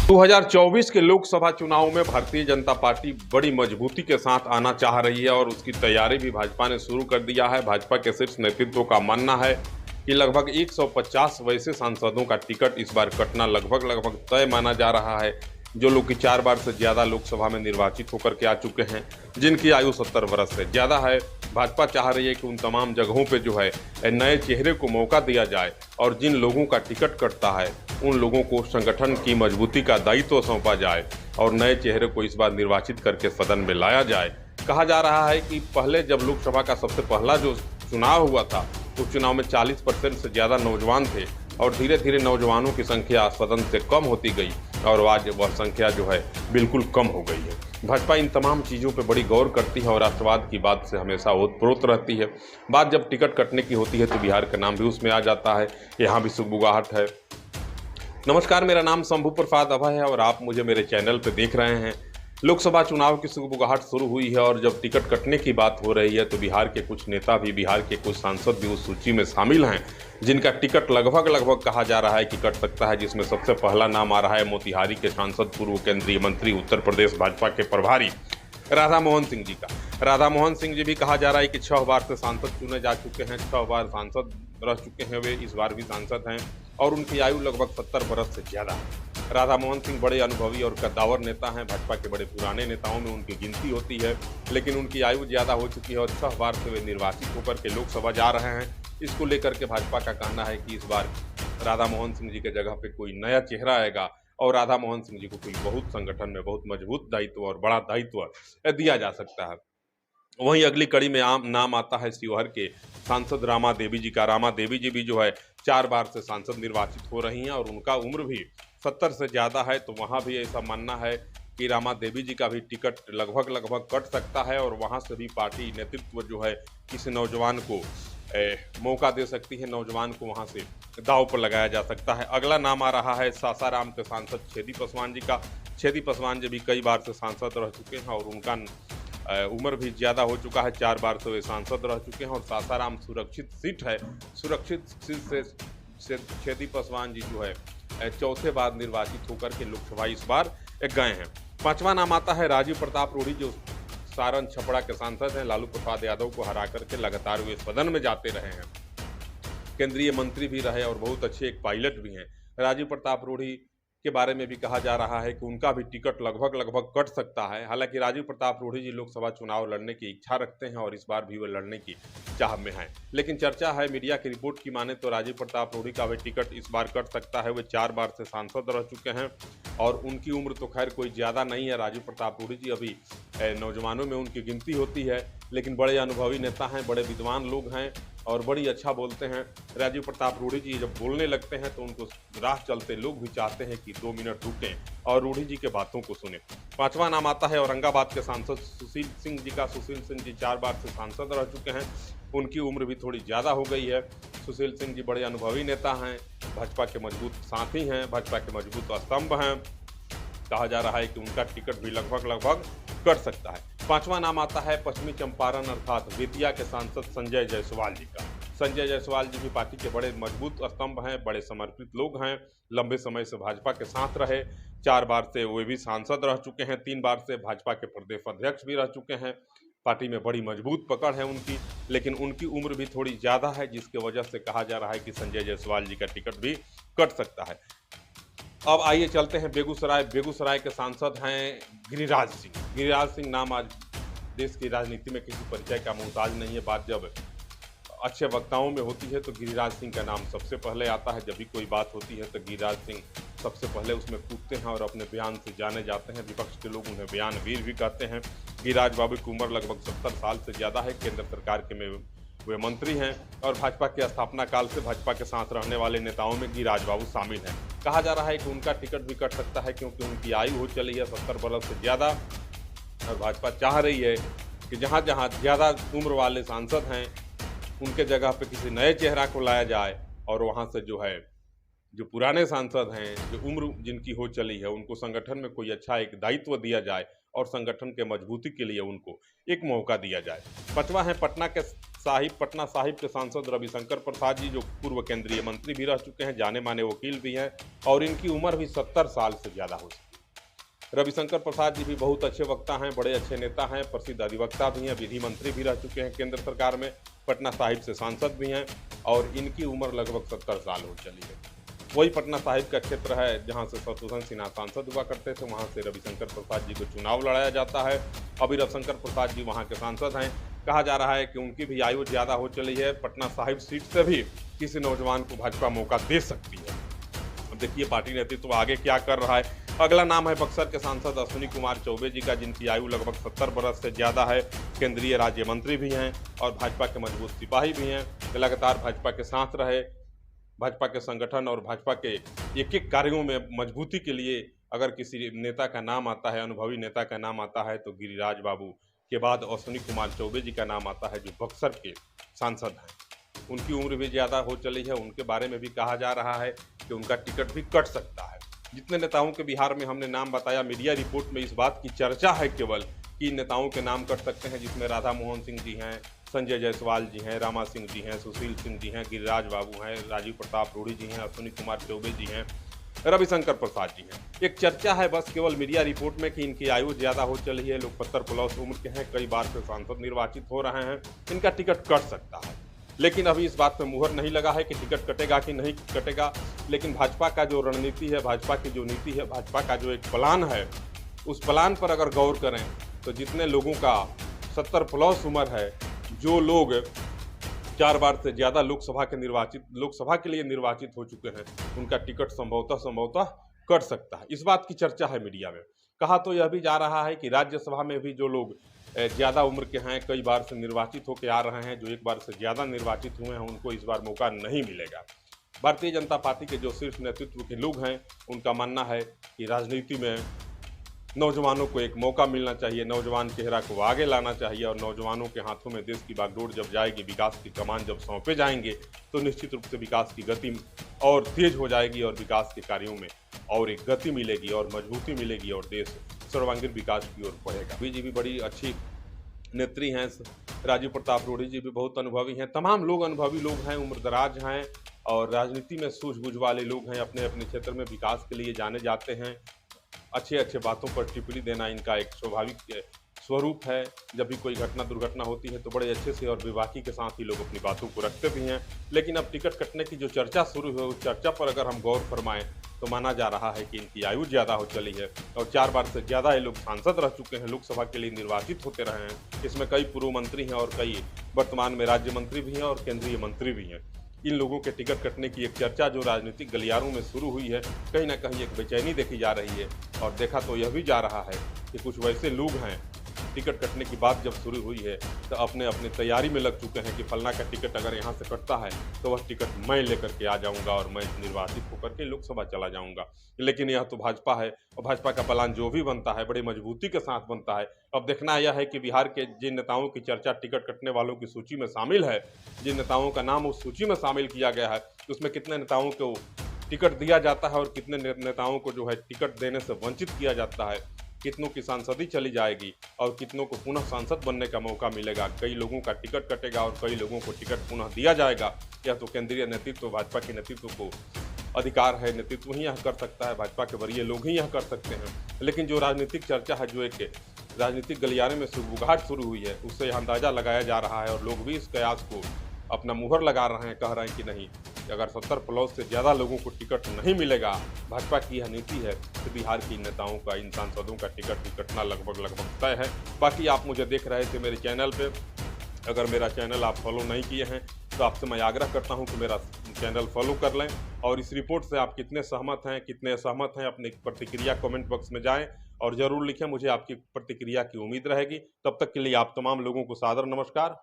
2024 के लोकसभा चुनाव में भारतीय जनता पार्टी बड़ी मजबूती के साथ आना चाह रही है और उसकी तैयारी भी भाजपा ने शुरू कर दिया है। भाजपा के शीर्ष नेतृत्व का मानना है कि लगभग 150 वैसे सांसदों का टिकट इस बार कटना लगभग तय माना जा रहा है, जो लोग कि 4 बार से ज़्यादा लोकसभा में निर्वाचित होकर के आ चुके हैं, जिनकी आयु 70 वर्ष से ज़्यादा है। भाजपा चाह रही है कि उन तमाम जगहों पे जो है नए चेहरे को मौका दिया जाए और जिन लोगों का टिकट कटता है उन लोगों को संगठन की मजबूती का दायित्व सौंपा जाए और नए चेहरे को इस बार निर्वाचित करके सदन में लाया जाए। कहा जा रहा है कि पहले जब लोकसभा का सबसे पहला जो चुनाव हुआ था उस चुनाव में 40% से ज़्यादा नौजवान थे और धीरे धीरे नौजवानों की संख्या सदन से कम होती गई और आज वह संख्या जो है बिल्कुल कम हो गई है। भाजपा इन तमाम चीज़ों पर बड़ी गौर करती है और राष्ट्रवाद की बात से हमेशा ओतप्रोत रहती है। बात जब टिकट कटने की होती है तो बिहार का नाम भी उसमें आ जाता है। यहाँ भी सुगबुगाहट है। नमस्कार, मेरा नाम शंभू प्रसाद अभय है और आप मुझे मेरे चैनल पर देख रहे हैं। लोकसभा चुनाव की सुगबुगाहट शुरू हुई है और जब टिकट कटने की बात हो रही है तो बिहार के कुछ नेता भी, बिहार के कुछ सांसद भी उस सूची में शामिल हैं जिनका टिकट लगभग कहा जा रहा है कि कट सकता है, जिसमें सबसे पहला नाम आ रहा है मोतिहारी के सांसद, पूर्व केंद्रीय मंत्री, उत्तर प्रदेश भाजपा के प्रभारी राधा मोहन सिंह जी का। राधा मोहन सिंह जी भी कहा जा रहा है कि 6 बार से सांसद चुने जा चुके हैं, 6 बार सांसद रह चुके हैं, वे इस बार भी सांसद हैं और उनकी आयु लगभग 70 वर्ष से ज़्यादा है। राधा मोहन सिंह बड़े अनुभवी और कद्दावर नेता हैं। भाजपा के बड़े पुराने नेताओं में उनकी गिनती होती है, लेकिन उनकी आयु ज़्यादा हो चुकी है और 6 बार से वे निर्वाचित होकर के लोकसभा जा रहे हैं। इसको लेकर के भाजपा का कहना है कि इस बार राधा मोहन सिंह जी के जगह पे कोई नया चेहरा आएगा और राधा मोहन सिंह जी को कोई बहुत संगठन में बहुत मजबूत दायित्व और बड़ा दायित्व दिया जा सकता है। वहीं अगली कड़ी में नाम आता है शिवहर के सांसद रामा देवी जी का। रामा देवी जी भी जो है 4 बार से सांसद निर्वाचित हो रही हैं और उनका उम्र भी 70 से ज़्यादा है, तो वहाँ भी ऐसा मानना है कि रामा देवी जी का भी टिकट लगभग कट सकता है और वहाँ से भी पार्टी नेतृत्व जो है किसी नौजवान को मौका दे सकती है, नौजवान को वहाँ से दांव पर लगाया जा सकता है। अगला नाम आ रहा है सासाराम के सांसद छेदी पासवान जी का। छेदी पासवान जी भी कई बार से सांसद रह चुके हैं और उनका उम्र भी ज़्यादा हो चुका है, 4 बार से वे सांसद रह चुके हैं और सासाराम सुरक्षित सीट है। सुरक्षित सीट से छेदी पासवान जी जो है चौथे बार निर्वाचित होकर के लोकसभा इस बार गए हैं। 5वां नाम आता है राजीव प्रताप रूढ़ी, जो सारण छपरा के सांसद हैं। लालू प्रसाद यादव को हरा करके लगातार वे सदन में जाते रहे हैं, केंद्रीय मंत्री भी रहे और बहुत अच्छे एक पायलट भी हैं। राजीव प्रताप रूढ़ी के बारे में भी कहा जा रहा है कि उनका भी टिकट लगभग कट सकता है। हालांकि राजीव प्रताप रूढ़ी जी लोकसभा चुनाव लड़ने की इच्छा रखते हैं और इस बार भी वे लड़ने की चाह में हैं, लेकिन चर्चा है, मीडिया की रिपोर्ट की माने तो राजीव प्रताप रूढ़ी का भी टिकट इस बार कट सकता है। वे 4 बार से सांसद रह चुके हैं और उनकी उम्र तो खैर कोई ज़्यादा नहीं है। राजीव प्रताप रूढ़ी जी अभी नौजवानों में उनकी गिनती होती है, लेकिन बड़े अनुभवी नेता हैं, बड़े विद्वान लोग हैं और बड़ी अच्छा बोलते हैं। राजीव प्रताप रूढ़ी जी जब बोलने लगते हैं तो उनको राह चलते लोग भी चाहते हैं कि 2 मिनट रुकें और रूढ़ी जी के बातों को सुने। 5वां नाम आता है औरंगाबाद के सांसद सुशील सिंह जी का। सुशील सिंह जी 4 बार से सांसद रह चुके हैं, उनकी उम्र भी थोड़ी ज़्यादा हो गई है। सुशील सिंह जी बड़े अनुभवी नेता हैं, भाजपा के मजबूत साथी हैं, भाजपा के मजबूत स्तंभ हैं। कहा जा रहा है कि उनका टिकट भी लगभग कट सकता है। 5वां नाम आता है पश्चिमी चंपारण अर्थात बेतिया के सांसद संजय जायसवाल जी का। संजय जायसवाल जी भी पार्टी के बड़े मजबूत स्तंभ हैं, बड़े समर्पित लोग हैं, लंबे समय से भाजपा के साथ रहे। 4 बार से वे भी सांसद रह चुके हैं, 3 बार से भाजपा के प्रदेश अध्यक्ष भी रह चुके हैं। पार्टी में बड़ी मजबूत पकड़ है उनकी, लेकिन उनकी उम्र भी थोड़ी ज़्यादा है, जिसकी वजह से कहा जा रहा है कि संजय जायसवाल जी का टिकट भी कट सकता है। अब आइए चलते हैं बेगूसराय। बेगूसराय के सांसद हैं गिरिराज सिंह। गिरिराज सिंह नाम आज देश की राजनीति में किसी परिचय का मोहताज नहीं है। बात जब अच्छे वक्ताओं में होती है तो गिरिराज सिंह का नाम सबसे पहले आता है। जब भी कोई बात होती है तो गिरिराज सिंह सबसे पहले उसमें कूदते हैं और अपने बयान से जाने जाते हैं। विपक्ष के लोग उन्हें बयान वीर भी कहते हैं। गिरिराज बाबू की उम्र लगभग 70 साल से ज़्यादा है। केंद्र सरकार के में वे मंत्री हैं और भाजपा के स्थापना काल से भाजपा के साथ रहने वाले नेताओं में गिरिराज बाबू शामिल हैं। कहा जा रहा है कि उनका टिकट भी कट सकता है क्योंकि उनकी आयु हो चली है 70 वर्ष से ज़्यादा और भाजपा चाह रही है कि जहाँ जहाँ ज़्यादा उम्र वाले सांसद हैं उनके जगह पे किसी नए चेहरा को लाया जाए और वहाँ से जो पुराने सांसद हैं, जो उम्र जिनकी हो चली है, उनको संगठन में कोई अच्छा एक दायित्व दिया जाए और संगठन के मजबूती के लिए उनको एक मौका दिया जाए। 5वां है पटना के पटना साहिब के सांसद रविशंकर प्रसाद जी, जो पूर्व केंद्रीय मंत्री भी रह चुके हैं, जाने माने वकील भी हैं और इनकी उम्र भी 70 साल से ज़्यादा हो चुकी है। रविशंकर प्रसाद जी भी बहुत अच्छे वक्ता हैं, बड़े अच्छे नेता हैं, प्रसिद्ध अधिवक्ता भी हैं, विधि मंत्री भी रह चुके हैं केंद्र सरकार में, पटना साहिब से सांसद भी हैं और इनकी उम्र लगभग 70 साल हो चली है। वही पटना साहिब का क्षेत्र है जहां से शत्रुघ्न सिन्हा सांसद हुआ करते थे, वहां से रविशंकर प्रसाद जी को चुनाव लड़ाया जाता है। अभी रविशंकर प्रसाद जी वहां के सांसद हैं। कहा जा रहा है कि उनकी भी आयु ज़्यादा हो चली है, पटना साहिब सीट से भी किसी नौजवान को भाजपा मौका दे सकती है। अब देखिए पार्टी नेतृत्व आगे क्या कर रहा है। अगला नाम है बक्सर के सांसद अश्विनी कुमार चौबे जी का, जिनकी आयु लगभग 70 बरस से ज़्यादा है, केंद्रीय राज्य मंत्री भी हैं और भाजपा के मजबूत सिपाही भी हैं, लगातार भाजपा के साथ रहे। भाजपा के संगठन और भाजपा के एक एक कार्यों में मजबूती के लिए अगर किसी नेता का नाम आता है, अनुभवी नेता का नाम आता है, तो गिरिराज बाबू के बाद अश्विनी कुमार चौबे जी का नाम आता है, जो बक्सर के सांसद हैं। उनकी उम्र भी ज़्यादा हो चली है, उनके बारे में भी कहा जा रहा है कि उनका टिकट भी कट सकता है। जितने नेताओं के बिहार में हमने नाम बताया, मीडिया रिपोर्ट में इस बात की चर्चा है केवल कि नेताओं के नाम कट सकते हैं, जिसमें राधा मोहन सिंह जी हैं, संजय जायसवाल जी हैं, रामा सिंह जी हैं, सुशील सिंह जी हैं, गिरिराज बाबू हैं, राजीव प्रताप रूढ़ी जी हैं, अश्विनी कुमार चौबे जी हैं, रविशंकर प्रसाद जी हैं। एक चर्चा है बस केवल मीडिया रिपोर्ट में कि इनकी आयु ज़्यादा हो चली है, लोग 70 प्लस उम्र के हैं, कई बार से सांसद निर्वाचित हो रहे हैं, इनका टिकट कट सकता है। लेकिन अभी इस बात पर मुहर नहीं लगा है कि टिकट कटेगा कि नहीं कटेगा। लेकिन भाजपा का जो रणनीति है, भाजपा की जो नीति है, भाजपा का जो एक प्लान है, उस प्लान पर अगर गौर करें तो जितने लोगों का 70 प्लस उम्र है, जो लोग 4 बार से ज़्यादा लोकसभा के लिए निर्वाचित हो चुके हैं, उनका टिकट संभवतः कट सकता है। इस बात की चर्चा है मीडिया में। कहा तो यह भी जा रहा है कि राज्यसभा में भी जो लोग ज़्यादा उम्र के हैं, कई बार से निर्वाचित होकर आ रहे हैं, जो एक बार से ज़्यादा निर्वाचित हुए हैं, उनको इस बार मौका नहीं मिलेगा। भारतीय जनता पार्टी के जो शीर्ष नेतृत्व के लोग हैं, उनका मानना है कि राजनीति में नौजवानों को एक मौका मिलना चाहिए, नौजवान चेहरा को आगे लाना चाहिए और नौजवानों के हाथों में देश की बागडोर जब जाएगी, विकास की कमान जब सौंपे जाएंगे, तो निश्चित रूप से विकास की गति और तेज हो जाएगी और विकास के कार्यों में और एक गति मिलेगी और मजबूती मिलेगी और देश सर्वांगीण विकास की ओर बढ़ेगा। जी भी बड़ी अच्छी नेत्री हैं, राजीव प्रताप रूढ़ी जी भी बहुत अनुभवी हैं, तमाम लोग अनुभवी लोग हैं, उम्रदराज हैं और राजनीति में सूझबूझ वाले लोग हैं, अपने अपने क्षेत्र में विकास के लिए जाने जाते हैं। अच्छे अच्छे बातों पर टिप्पणी देना इनका एक स्वाभाविक स्वरूप है। जब भी कोई घटना दुर्घटना होती है तो बड़े अच्छे से और बेबाकी के साथ ही लोग अपनी बातों को रखते भी हैं। लेकिन अब टिकट कटने की जो चर्चा शुरू हुई, उस चर्चा पर अगर हम गौर फरमाएं तो माना जा रहा है कि इनकी आयु ज़्यादा हो चली है और 4 बार से ज़्यादा ये लोग सांसद रह चुके हैं, लोकसभा के लिए निर्वाचित होते रहे हैं। इसमें कई पूर्व मंत्री हैं और कई वर्तमान में राज्य मंत्री भी हैं और केंद्रीय मंत्री भी हैं। इन लोगों के टिकट कटने की एक चर्चा जो राजनीतिक गलियारों में शुरू हुई है, कहीं ना कहीं एक बेचैनी देखी जा रही है और देखा तो यह भी जा रहा है कि कुछ वैसे लोग हैं, टिकट कटने की बात जब शुरू हुई है तो अपने अपने तैयारी में लग चुके हैं कि फलना का टिकट अगर यहाँ से कटता है तो वह टिकट मैं लेकर के आ जाऊँगा और मैं निर्वाचित होकर के लोकसभा चला जाऊँगा। लेकिन यह तो भाजपा है और भाजपा का प्लान जो भी बनता है बड़ी मजबूती के साथ बनता है। अब देखना यह है कि बिहार के जिन नेताओं की चर्चा टिकट कटने वालों की सूची में शामिल है, जिन नेताओं का नाम उस सूची में शामिल किया गया है, उसमें कितने नेताओं को टिकट दिया जाता है और कितने नेताओं को जो है टिकट देने से वंचित किया जाता है, कितनों की सांसदी चली जाएगी और कितनों को पुनः सांसद बनने का मौका मिलेगा। कई लोगों का टिकट कटेगा और कई लोगों को टिकट पुनः दिया जाएगा। यह तो केंद्रीय नेतृत्व, भाजपा के नेतृत्व को अधिकार है, नेतृत्व ही यह कर सकता है, भाजपा के वरीय लोग ही यह कर सकते हैं। लेकिन जो राजनीतिक चर्चा है, जो एक राजनीतिक गलियारे में सुगबुगाहट शुरू हुई है, उससे यह अंदाजा लगाया जा रहा है और लोग भी इस कयास को अपना मुहर लगा रहे हैं, कह रहे हैं कि नहीं, अगर 70 प्लस से ज़्यादा लोगों को टिकट नहीं मिलेगा, भाजपा की यह नीति है, तो बिहार की नेताओं का, इन सांसदों का टिकट कटना लगभग तय है। बाकी आप मुझे देख रहे थे मेरे चैनल पे, अगर मेरा चैनल आप फॉलो नहीं किए हैं तो आपसे मैं आग्रह करता हूं कि मेरा चैनल फॉलो कर लें और इस रिपोर्ट से आप कितने सहमत हैं, कितने असहमत हैं, अपनी प्रतिक्रिया कमेंट बॉक्स में जाएं और ज़रूर लिखें। मुझे आपकी प्रतिक्रिया की उम्मीद रहेगी। तब तक के लिए आप तमाम लोगों को सादर नमस्कार।